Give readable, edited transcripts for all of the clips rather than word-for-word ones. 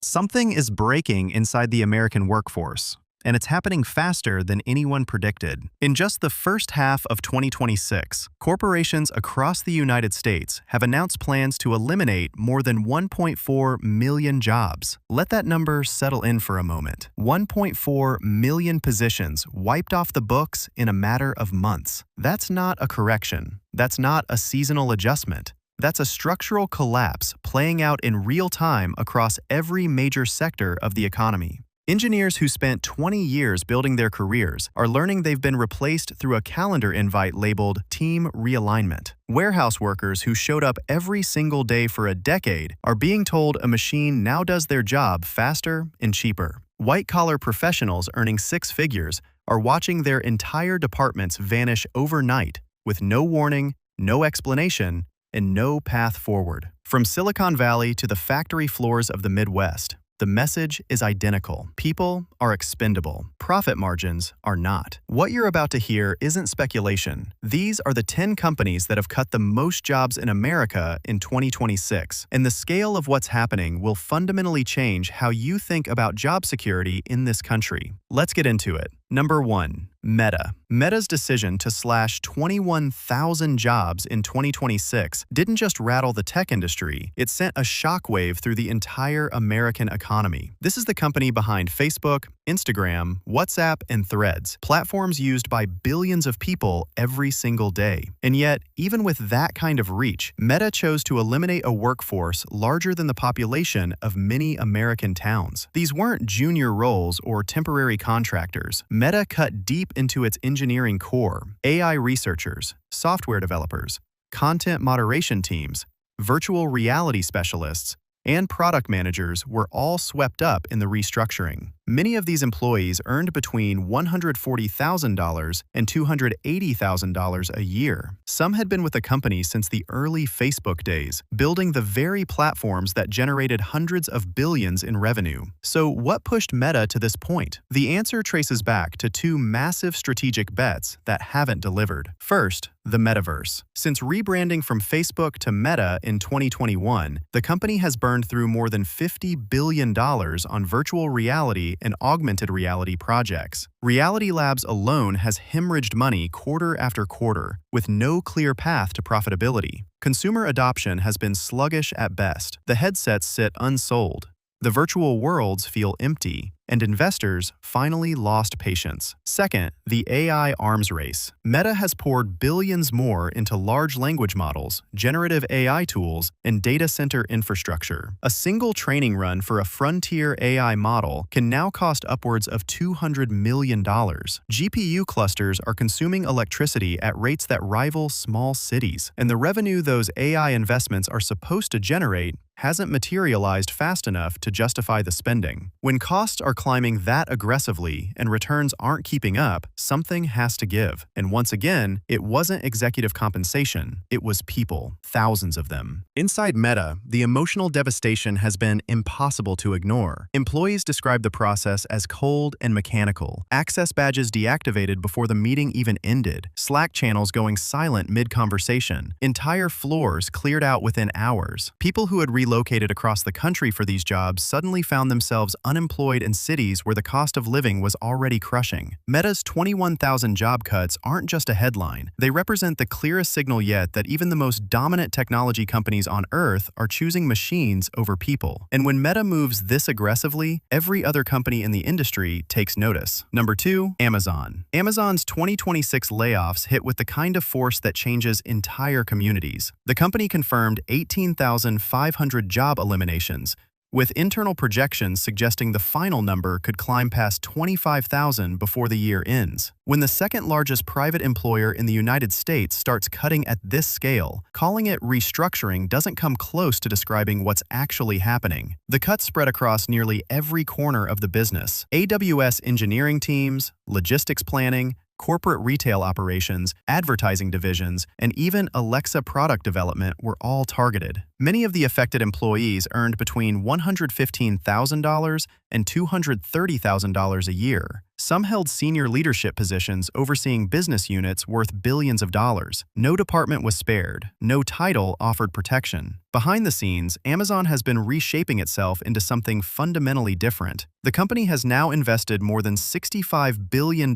Something is breaking inside the American workforce, and it's happening faster than anyone predicted. In just the first half of 2026, corporations across the United States have announced plans to eliminate more than 1.4 million jobs. Let that number settle in for a moment. 1.4 million positions wiped off the books in a matter of months. That's not a correction. That's not a seasonal adjustment. That's a structural collapse playing out in real time across every major sector of the economy. Engineers who spent 20 years building their careers are learning they've been replaced through a calendar invite labeled Team Realignment. Warehouse workers who showed up every single day for a decade are being told a machine now does their job faster and cheaper. White-collar professionals earning six figures are watching their entire departments vanish overnight with no warning, no explanation, and no path forward. From Silicon Valley to the factory floors of the Midwest, the message is identical. People are expendable. Profit margins are not. What you're about to hear isn't speculation. These are the 10 companies that have cut the most jobs in America in 2026. And the scale of what's happening will fundamentally change how you think about job security in this country. Let's get into it. Number 1. Meta. Meta's decision to slash 21,000 jobs in 2026 didn't just rattle the tech industry, it sent a shockwave through the entire American economy. This is the company behind Facebook, Instagram, WhatsApp, and Threads, platforms used by billions of people every single day. And yet, even with that kind of reach, Meta chose to eliminate a workforce larger than the population of many American towns. These weren't junior roles or temporary contractors. Meta cut deep into its engineering core: AI researchers, software developers, content moderation teams, virtual reality specialists, and product managers were all swept up in the restructuring. Many of these employees earned between $140,000 and $280,000 a year. Some had been with the company since the early Facebook days, building the very platforms that generated hundreds of billions in revenue. So what pushed Meta to this point? The answer traces back to two massive strategic bets that haven't delivered. First, the metaverse. Since rebranding from Facebook to Meta in 2021, the company has burned through more than $50 billion on virtual reality and augmented reality projects. Reality Labs alone has hemorrhaged money quarter after quarter, with no clear path to profitability. Consumer adoption has been sluggish at best. The headsets sit unsold. The virtual worlds feel empty, and investors finally lost patience. Second, the AI arms race. Meta has poured billions more into large language models, generative AI tools, and data center infrastructure. A single training run for a frontier AI model can now cost upwards of $200 million. GPU clusters are consuming electricity at rates that rival small cities, and the revenue those AI investments are supposed to generate hasn't materialized fast enough to justify the spending. When costs are climbing that aggressively and returns aren't keeping up, something has to give. And once again, it wasn't executive compensation, it was people, thousands of them. Inside Meta, the emotional devastation has been impossible to ignore. Employees describe the process as cold and mechanical. Access badges deactivated before the meeting even ended. Slack channels going silent mid-conversation. Entire floors cleared out within hours. People who had relocated across the country for these jobs suddenly found themselves unemployed in cities where the cost of living was already crushing. Meta's 21,000 job cuts aren't just a headline. They represent the clearest signal yet that even the most dominant technology companies on Earth are choosing machines over people. And when Meta moves this aggressively, every other company in the industry takes notice. Number 2, Amazon. Amazon's 2026 layoffs hit with the kind of force that changes entire communities. The company confirmed 18,500 job eliminations, with internal projections suggesting the final number could climb past 25,000 before the year ends. When the second largest private employer in the United States starts cutting at this scale, calling it restructuring doesn't come close to describing what's actually happening. The cuts spread across nearly every corner of the business. AWS engineering teams, logistics planning, corporate retail operations, advertising divisions, and even Alexa product development were all targeted. Many of the affected employees earned between $115,000 and $230,000 a year. Some held senior leadership positions overseeing business units worth billions of dollars. No department was spared. No title offered protection. Behind the scenes, Amazon has been reshaping itself into something fundamentally different. The company has now invested more than $65 billion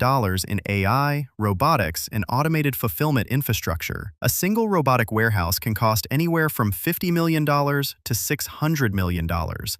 in AI, robotics, and automated fulfillment infrastructure. A single robotic warehouse can cost anywhere from $50 million to $600 million,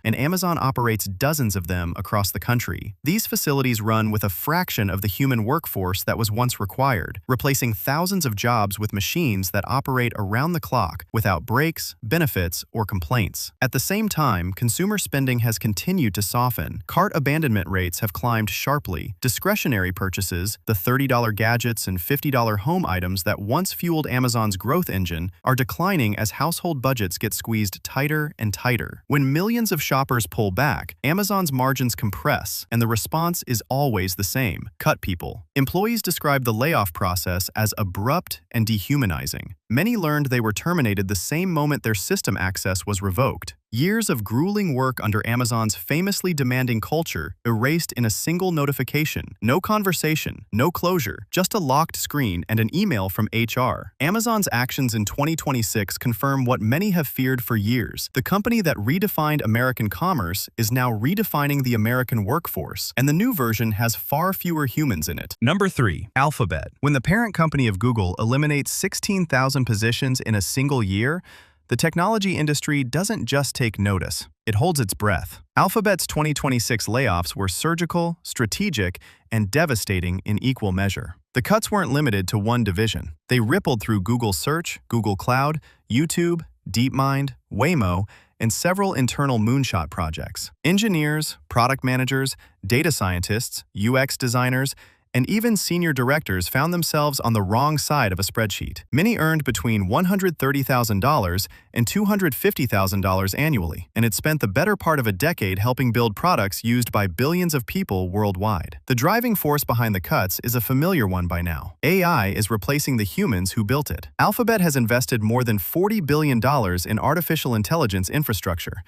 and Amazon operates dozens of them across the country. These facilities run with a fraction of the human workforce that was once required, replacing thousands of jobs with machines that operate around the clock without breaks, benefits, or complaints. At the same time, consumer spending has continued to soften. Cart abandonment rates have climbed sharply. Discretionary purchases, the $30 gadgets and $50 home items that once fueled Amazon's growth engine, are declining as household budgets get squeezed tighter and tighter. When millions of shoppers pull back, Amazon's margins compress, and the response is always the same: cut people. Employees describe the layoff process as abrupt and dehumanizing. Many learned they were terminated the same moment their system access was revoked. Years of grueling work under Amazon's famously demanding culture erased in a single notification. No conversation, no closure, just a locked screen and an email from HR. Amazon's actions in 2026 confirm what many have feared for years. The company that redefined American commerce is now redefining the American workforce, and the new version has far fewer humans in it. Number 3. Alphabet. When the parent company of Google eliminates 16,000 positions in a single year, the technology industry doesn't just take notice, it holds its breath. Alphabet's 2026 layoffs were surgical, strategic, and devastating in equal measure. The cuts weren't limited to one division. They rippled through Google Search, Google Cloud, YouTube, DeepMind, Waymo, and several internal moonshot projects. Engineers, product managers, data scientists, UX designers, and even senior directors found themselves on the wrong side of a spreadsheet. Many earned between $130,000 and $250,000 annually, and had spent the better part of a decade helping build products used by billions of people worldwide. The driving force behind the cuts is a familiar one by now. AI is replacing the humans who built it. Alphabet has invested more than $40 billion in artificial intelligence infrastructure,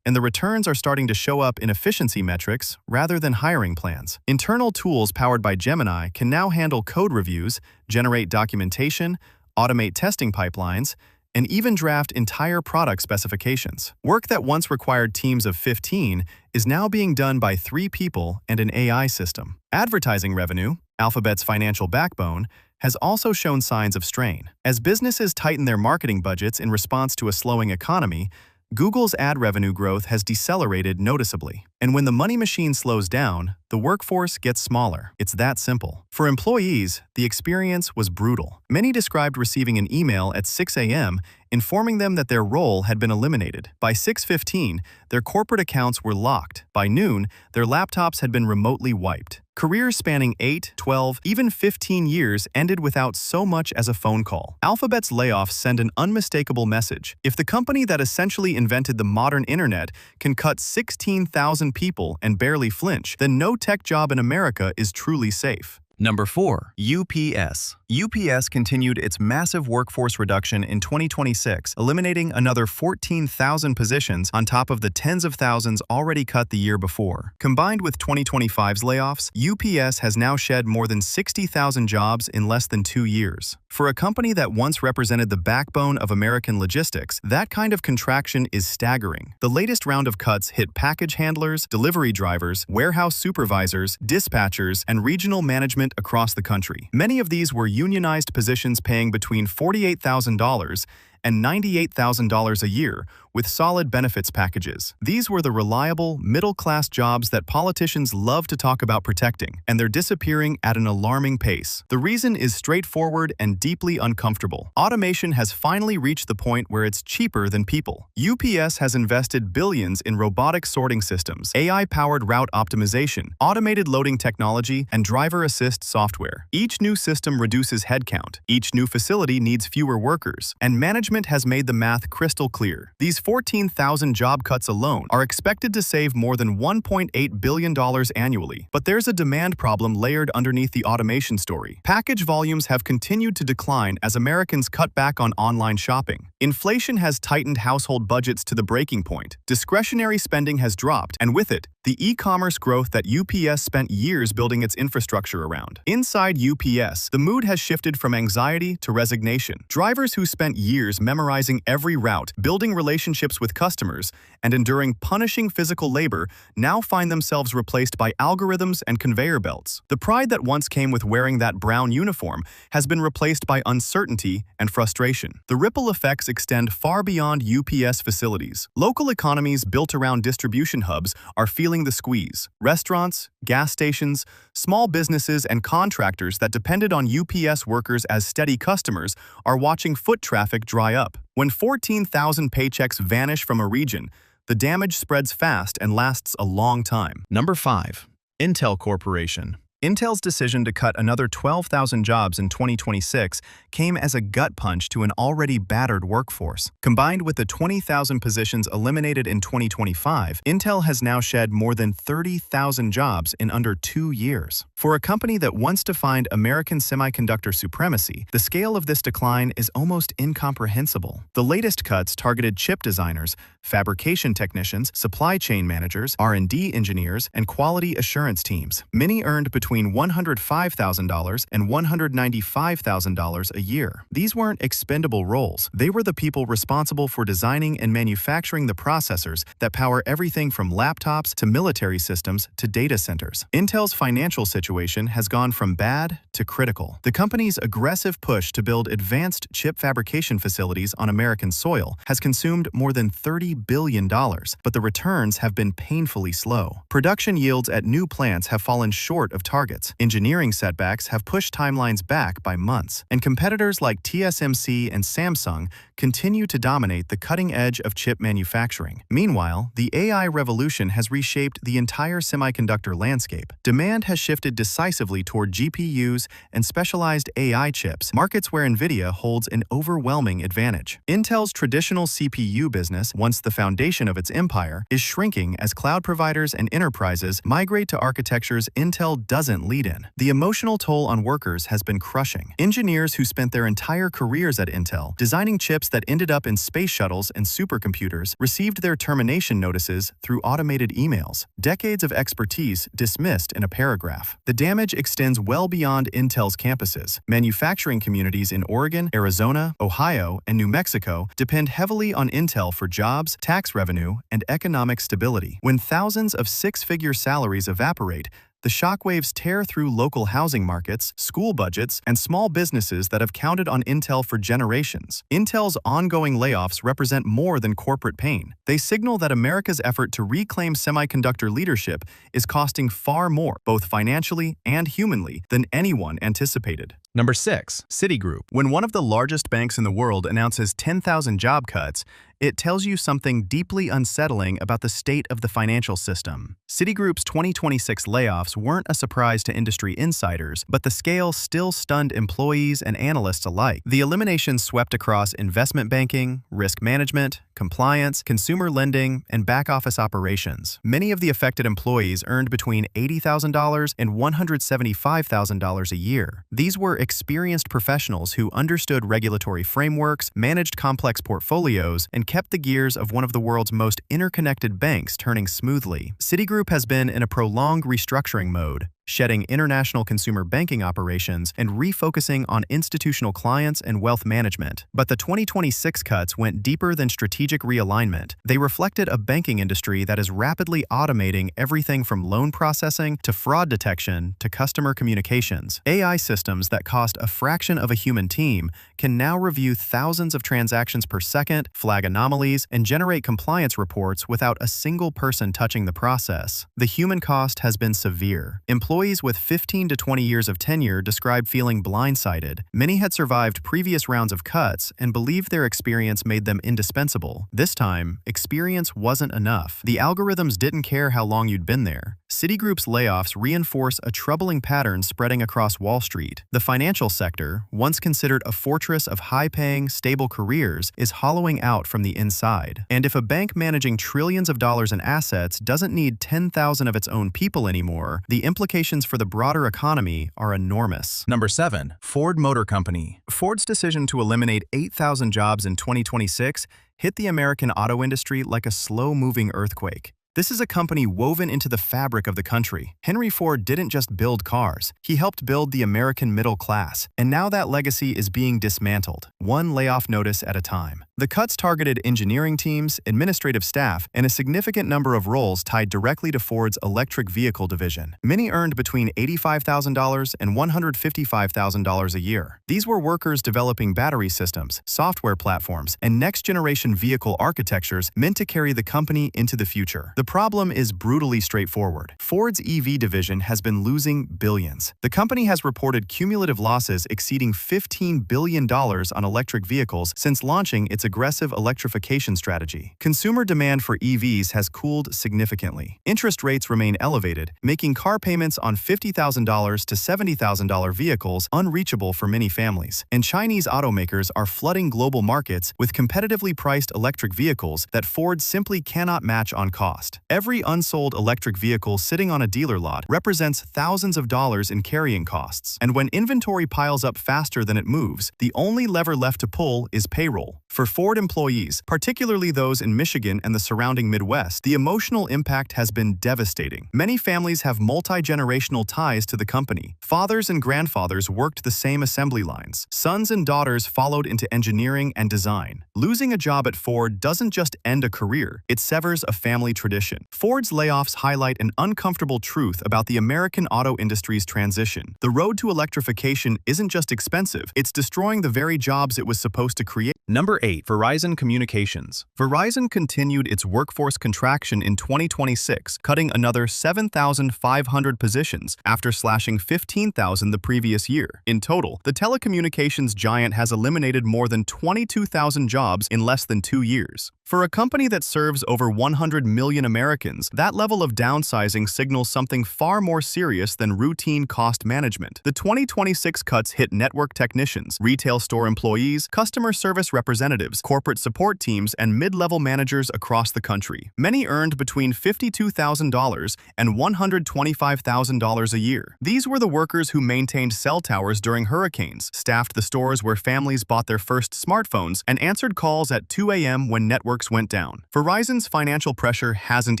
and the returns are starting to show up in efficiency metrics rather than hiring plans. Internal tools powered by Gemini can now handle code reviews, generate documentation, automate testing pipelines, and even draft entire product specifications. Work that once required teams of 15 is now being done by 3 people and an AI system. Advertising revenue, Alphabet's financial backbone, has also shown signs of strain. As businesses tighten their marketing budgets in response to a slowing economy, Google's ad revenue growth has decelerated noticeably. And when the money machine slows down, the workforce gets smaller. It's that simple. For employees, the experience was brutal. Many described receiving an email at 6 a.m. informing them that their role had been eliminated. By 6:15, their corporate accounts were locked. By noon, their laptops had been remotely wiped. Careers spanning 8, 12, even 15 years ended without so much as a phone call. Alphabet's layoffs send an unmistakable message. If the company that essentially invented the modern internet can cut 16,000 people and barely flinch, then no tech job in America is truly safe. Number 4. UPS. UPS continued its massive workforce reduction in 2026, eliminating another 14,000 positions on top of the tens of thousands already cut the year before. Combined with 2025's layoffs, UPS has now shed more than 60,000 jobs in less than 2 years. For a company that once represented the backbone of American logistics, that kind of contraction is staggering. The latest round of cuts hit package handlers, delivery drivers, warehouse supervisors, dispatchers, and regional management across the country. Many of these were unionized positions paying between $48,000 and $98,000 a year, with solid benefits packages. These were the reliable, middle-class jobs that politicians love to talk about protecting, and they're disappearing at an alarming pace. The reason is straightforward and deeply uncomfortable. Automation has finally reached the point where it's cheaper than people. UPS has invested billions in robotic sorting systems, AI-powered route optimization, automated loading technology, and driver assist software. Each new system reduces headcount. Each new facility needs fewer workers, and management has made the math crystal clear. These 14,000 job cuts alone are expected to save more than $1.8 billion annually. But there's a demand problem layered underneath the automation story. Package volumes have continued to decline as Americans cut back on online shopping. Inflation has tightened household budgets to the breaking point. Discretionary spending has dropped, and with it, the e-commerce growth that UPS spent years building its infrastructure around. Inside UPS, the mood has shifted from anxiety to resignation. Drivers who spent years memorizing every route, building relationships with customers, and enduring punishing physical labor now find themselves replaced by algorithms and conveyor belts. The pride that once came with wearing that brown uniform has been replaced by uncertainty and frustration. The ripple effects extend far beyond UPS facilities. Local economies built around distribution hubs are feeling the squeeze. Restaurants, gas stations, small businesses, and contractors that depended on UPS workers as steady customers are watching foot traffic dry up. When 14,000 paychecks vanish from a region, the damage spreads fast and lasts a long time. Number 5. Intel Corporation. Intel's decision to cut another 12,000 jobs in 2026 came as a gut punch to an already battered workforce. Combined with the 20,000 positions eliminated in 2025, Intel has now shed more than 30,000 jobs in under 2 years. For a company that once defined American semiconductor supremacy, the scale of this decline is almost incomprehensible. The latest cuts targeted chip designers, fabrication technicians, supply chain managers, R&D engineers, and quality assurance teams. Many earned between $105,000 and $195,000 a year. These weren't expendable roles. They were the people responsible for designing and manufacturing the processors that power everything from laptops to military systems to data centers. Intel's financial situation has gone from bad to critical. The company's aggressive push to build advanced chip fabrication facilities on American soil has consumed more than $30 billion, but the returns have been painfully slow. Production yields at new plants have fallen short of targets. Engineering setbacks have pushed timelines back by months, and competitors like TSMC and Samsung continue to dominate the cutting edge of chip manufacturing. Meanwhile, the AI revolution has reshaped the entire semiconductor landscape. Demand has shifted decisively toward GPUs and specialized AI chips, markets where NVIDIA holds an overwhelming advantage. Intel's traditional CPU business, once the foundation of its empire, is shrinking as cloud providers and enterprises migrate to architectures Intel doesn't lead in. The emotional toll on workers has been crushing. Engineers who spent their entire careers at Intel designing chips that ended up in space shuttles and supercomputers received their termination notices through automated emails. Decades of expertise dismissed in a paragraph. The damage extends well beyond Intel's campuses. Manufacturing communities in Oregon, Arizona, Ohio, and New Mexico depend heavily on Intel for jobs, tax revenue, and economic stability. When thousands of six-figure salaries evaporate, the shockwaves tear through local housing markets, school budgets, and small businesses that have counted on Intel for generations. Intel's ongoing layoffs represent more than corporate pain. They signal that America's effort to reclaim semiconductor leadership is costing far more, both financially and humanly, than anyone anticipated. Number 6. Citigroup. When one of the largest banks in the world announces 10,000 job cuts, it tells you something deeply unsettling about the state of the financial system. Citigroup's 2026 layoffs weren't a surprise to industry insiders, but the scale still stunned employees and analysts alike. The eliminations swept across investment banking, risk management, compliance, consumer lending, and back-office operations. Many of the affected employees earned between $80,000 and $175,000 a year. These were experienced professionals who understood regulatory frameworks, managed complex portfolios, and kept the gears of one of the world's most interconnected banks turning smoothly. Citigroup has been in a prolonged restructuring mode, shedding international consumer banking operations and refocusing on institutional clients and wealth management. But the 2026 cuts went deeper than strategic realignment. They reflected a banking industry that is rapidly automating everything from loan processing to fraud detection to customer communications. AI systems that cost a fraction of a human team can now review thousands of transactions per second, flag anomalies, and generate compliance reports without a single person touching the process. The human cost has been severe. Employees with 15 to 20 years of tenure described feeling blindsided. Many had survived previous rounds of cuts and believed their experience made them indispensable. This time, experience wasn't enough. The algorithms didn't care how long you'd been there. Citigroup's layoffs reinforce a troubling pattern spreading across Wall Street. The financial sector, once considered a fortress of high-paying, stable careers, is hollowing out from the inside. And if a bank managing trillions of dollars in assets doesn't need 10,000 of its own people anymore, the implications for the broader economy are enormous. Number 7. Ford Motor Company. Ford's decision to eliminate 8,000 jobs in 2026 hit the American auto industry like a slow-moving earthquake. This is a company woven into the fabric of the country. Henry Ford didn't just build cars, he helped build the American middle class, and now that legacy is being dismantled, one layoff notice at a time. The cuts targeted engineering teams, administrative staff, and a significant number of roles tied directly to Ford's electric vehicle division. Many earned between $85,000 and $155,000 a year. These were workers developing battery systems, software platforms, and next-generation vehicle architectures meant to carry the company into the future. The problem is brutally straightforward. Ford's EV division has been losing billions. The company has reported cumulative losses exceeding $15 billion on electric vehicles since launching its aggressive electrification strategy. Consumer demand for EVs has cooled significantly. Interest rates remain elevated, making car payments on $50,000 to $70,000 vehicles unreachable for many families. And Chinese automakers are flooding global markets with competitively priced electric vehicles that Ford simply cannot match on cost. Every unsold electric vehicle sitting on a dealer lot represents thousands of dollars in carrying costs. And when inventory piles up faster than it moves, the only lever left to pull is payroll. For Ford employees, particularly those in Michigan and the surrounding Midwest, the emotional impact has been devastating. Many families have multi-generational ties to the company. Fathers and grandfathers worked the same assembly lines. Sons and daughters followed into engineering and design. Losing a job at Ford doesn't just end a career, it severs a family tradition. Ford's layoffs highlight an uncomfortable truth about the American auto industry's transition. The road to electrification isn't just expensive, it's destroying the very jobs it was supposed to create. Number 8. Verizon Communications. Verizon continued its workforce contraction in 2026, cutting another 7,500 positions after slashing 15,000 the previous year. In total, the telecommunications giant has eliminated more than 22,000 jobs in less than 2 years. For a company that serves over 100 million Americans, that level of downsizing signals something far more serious than routine cost management. The 2026 cuts hit network technicians, retail store employees, customer service representatives, corporate support teams, and mid-level managers across the country. Many earned between $52,000 and $125,000 a year. These were the workers who maintained cell towers during hurricanes, staffed the stores where families bought their first smartphones, and answered calls at 2 a.m. when networks went down. Verizon's financial pressure hasn't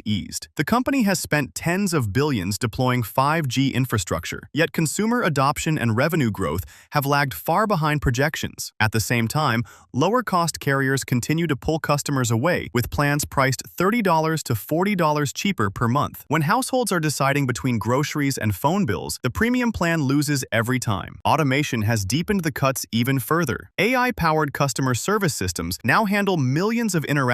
eased. The company has spent tens of billions deploying 5G infrastructure, yet consumer adoption and revenue growth have lagged far behind projections. At the same time, lower-cost carriers continue to pull customers away, with plans priced $30 to $40 cheaper per month. When households are deciding between groceries and phone bills, the premium plan loses every time. Automation has deepened the cuts even further. AI-powered customer service systems now handle millions of interactions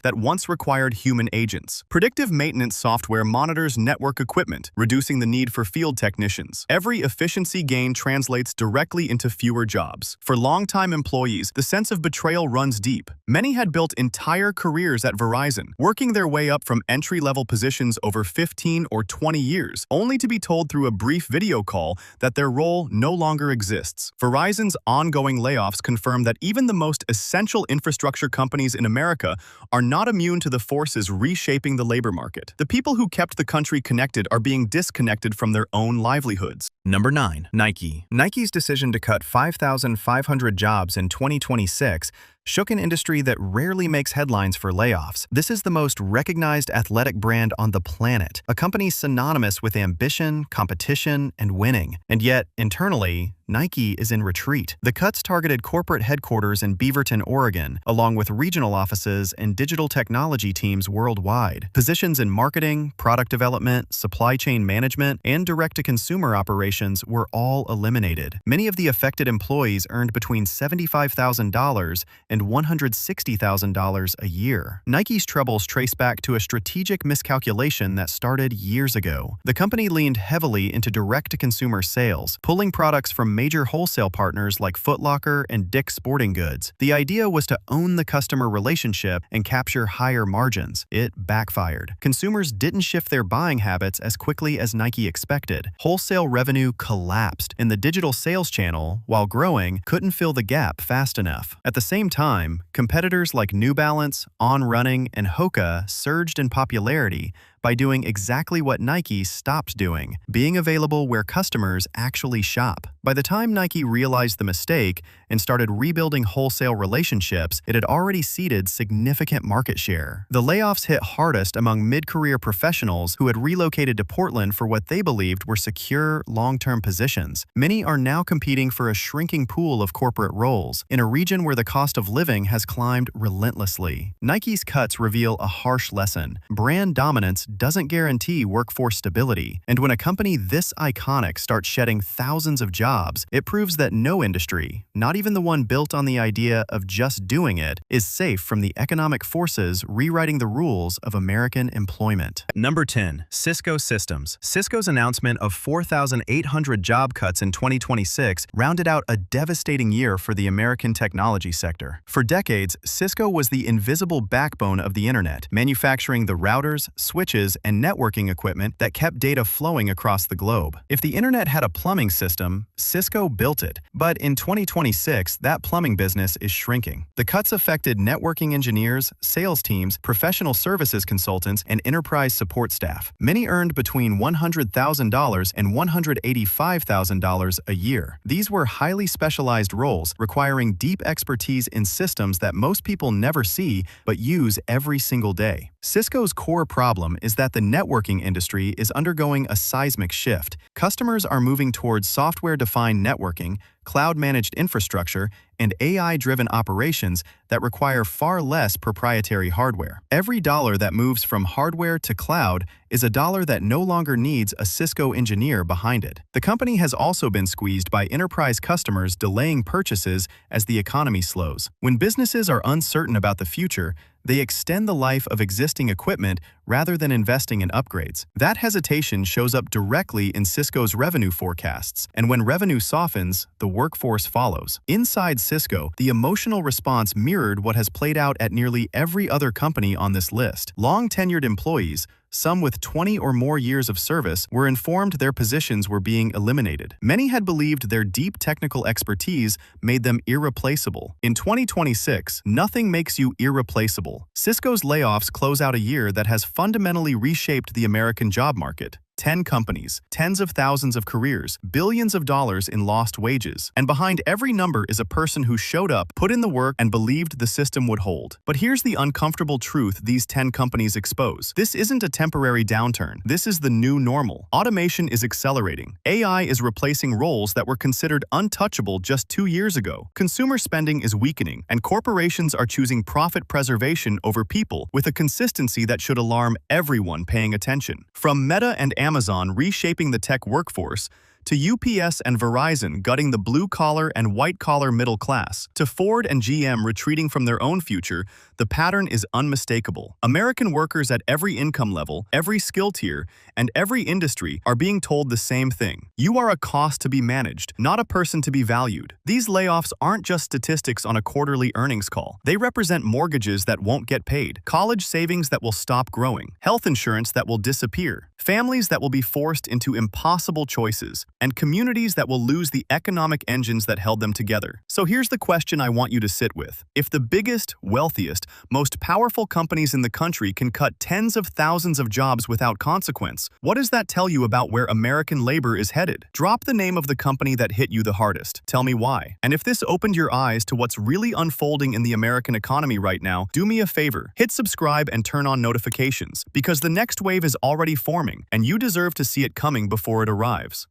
that once required human agents. Predictive maintenance software monitors network equipment, reducing the need for field technicians. Every efficiency gain translates directly into fewer jobs. For longtime employees, the sense of betrayal runs deep. Many had built entire careers at Verizon, working their way up from entry-level positions over 15 or 20 years, only to be told through a brief video call that their role no longer exists. Verizon's ongoing layoffs confirm that even the most essential infrastructure companies in America are not immune to the forces reshaping the labor market. The people who kept the country connected are being disconnected from their own livelihoods. Number 9. Nike. Nike's decision to cut 5,500 jobs in 2026 shook an industry that rarely makes headlines for layoffs. This is the most recognized athletic brand on the planet, a company synonymous with ambition, competition, and winning. And yet, internally, Nike is in retreat. The cuts targeted corporate headquarters in Beaverton, Oregon, along with regional offices and digital technology teams worldwide. Positions in marketing, product development, supply chain management, and direct-to-consumer operations were all eliminated. Many of the affected employees earned between $75,000 and $160,000 a year. Nike's troubles trace back to a strategic miscalculation that started years ago. The company leaned heavily into direct-to-consumer sales, pulling products from major wholesale partners like Foot Locker and Dick's Sporting Goods. The idea was to own the customer relationship and capture higher margins. It backfired. Consumers didn't shift their buying habits as quickly as Nike expected. Wholesale revenue collapsed, and the digital sales channel, while growing, couldn't fill the gap fast enough. At the same time, competitors like New Balance, On Running, and Hoka surged in popularity, by doing exactly what Nike stopped doing, being available where customers actually shop. By the time Nike realized the mistake and started rebuilding wholesale relationships, it had already ceded significant market share. The layoffs hit hardest among mid-career professionals who had relocated to Portland for what they believed were secure, long-term positions. Many are now competing for a shrinking pool of corporate roles in a region where the cost of living has climbed relentlessly. Nike's cuts reveal a harsh lesson. Brand dominance doesn't guarantee workforce stability, and when a company this iconic starts shedding thousands of jobs, it proves that no industry, not even the one built on the idea of just doing it, is safe from the economic forces rewriting the rules of American employment. Number 10. Cisco Systems. Cisco's announcement of 4,800 job cuts in 2026 rounded out a devastating year for the American technology sector. For decades, Cisco was the invisible backbone of the internet, manufacturing the routers, switches, and networking equipment that kept data flowing across the globe. If the internet had a plumbing system, Cisco built it. But in 2026, that plumbing business is shrinking. The cuts affected networking engineers, sales teams, professional services consultants, and enterprise support staff. Many earned between $100,000 and $185,000 a year. These were highly specialized roles requiring deep expertise in systems that most people never see but use every single day. Cisco's core problem is that the networking industry is undergoing a seismic shift. Customers are moving towards software-defined networking, cloud-managed infrastructure, and AI-driven operations that require far less proprietary hardware. Every dollar that moves from hardware to cloud is a dollar that no longer needs a Cisco engineer behind it. The company has also been squeezed by enterprise customers delaying purchases as the economy slows. When businesses are uncertain about the future, they extend the life of existing equipment rather than investing in upgrades. That hesitation shows up directly in Cisco's revenue forecasts, and when revenue softens, the workforce follows. Inside Cisco, the emotional response mirrored what has played out at nearly every other company on this list. Long-tenured employees, some with 20 or more years of service, were informed their positions were being eliminated. Many had believed their deep technical expertise made them irreplaceable. In 2026, nothing makes you irreplaceable. Cisco's layoffs close out a year that has fundamentally reshaped the American job market. 10 companies, tens of thousands of careers, billions of dollars in lost wages. And behind every number is a person who showed up, put in the work, and believed the system would hold. But here's the uncomfortable truth these 10 companies expose. This isn't a temporary downturn. This is the new normal. Automation is accelerating. AI is replacing roles that were considered untouchable just 2 years ago. Consumer spending is weakening, and corporations are choosing profit preservation over people with a consistency that should alarm everyone paying attention. From Meta and Amazon reshaping the tech workforce, to UPS and Verizon gutting the blue-collar and white-collar middle class, to Ford and GM retreating from their own future, the pattern is unmistakable. American workers at every income level, every skill tier, and every industry are being told the same thing. You are a cost to be managed, not a person to be valued. These layoffs aren't just statistics on a quarterly earnings call. They represent mortgages that won't get paid, college savings that will stop growing, health insurance that will disappear, families that will be forced into impossible choices, and communities that will lose the economic engines that held them together. So here's the question I want you to sit with. If the biggest, wealthiest, most powerful companies in the country can cut tens of thousands of jobs without consequence, what does that tell you about where American labor is headed? Drop the name of the company that hit you the hardest. Tell me why. And if this opened your eyes to what's really unfolding in the American economy right now, do me a favor. Hit subscribe and turn on notifications, because the next wave is already forming, and you deserve to see it coming before it arrives.